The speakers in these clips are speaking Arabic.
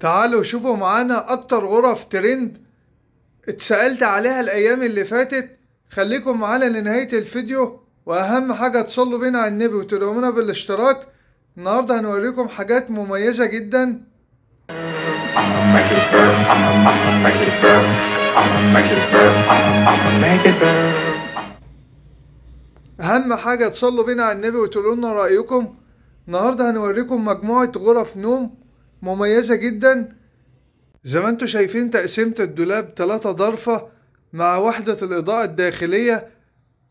تعالوا شوفوا معانا اكتر غرف ترند اتسألت عليها الايام اللي فاتت. خليكم معانا لنهاية الفيديو، واهم حاجة تصلوا بينا على النبي وتدعمونا بالاشتراك. النهاردة هنوريكم حاجات مميزة جدا. اهم حاجة تصلوا بينا على النبي وتقولوا لنا رأيكم. النهاردة هنوريكم مجموعة غرف نوم مميزة جدا. زي ما انتوا شايفين تقسيمة الدولاب 3 ضرفة مع وحدة الإضاءة الداخلية.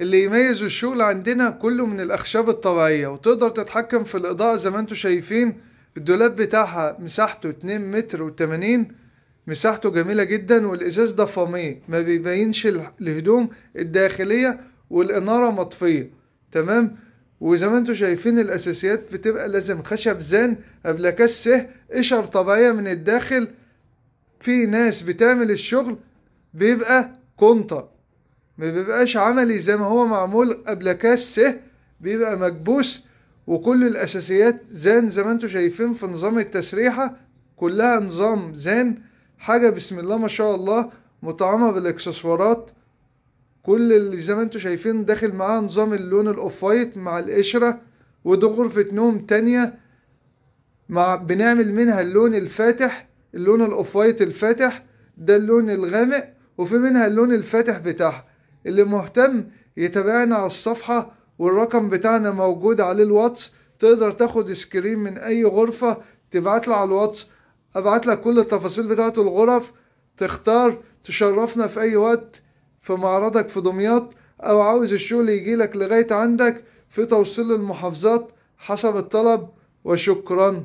اللي يميز الشغل عندنا كله من الأخشاب الطبيعية، وتقدر تتحكم في الإضاءة. زي ما انتوا شايفين الدولاب بتاعها مساحته 2 متر و80، مساحته جميلة جدا، والإزاز ده فاميه ما بيبينش الهدوم الداخلية، والإنارة مطفية تمام. وزي ما انتوا شايفين الأساسيات بتبقى لازم خشب زان، أبلكاس سه، قشر طبيعية من الداخل. في ناس بتعمل الشغل بيبقى كونطة، ما بيبقاش عملي زي ما هو معمول أبلكاس سه، بيبقى مكبوس. وكل الأساسيات زان زي ما انتوا شايفين. في نظام التسريحة كلها نظام زان، حاجة بسم الله ما شاء الله، مطعمة بالاكسسوارات. كل اللي زي ما انتوا شايفين داخل معاه نظام اللون الاوف وايت مع القشرة. ودي غرفة نوم تانية بنعمل منها اللون الفاتح، اللون الاوف وايت الفاتح ده اللون الغامق، وفي منها اللون الفاتح بتاعها. اللي مهتم يتابعنا على الصفحة، والرقم بتاعنا موجود عليه الواتس. تقدر تاخد سكرين من اي غرفة تبعتله على الواتس، ابعت لك كل التفاصيل بتاعت الغرف، تختار تشرفنا في اي وقت في معرضك في دمياط، او عاوز الشغل يجيلك لغاية عندك في توصيل المحافظات حسب الطلب. وشكرا.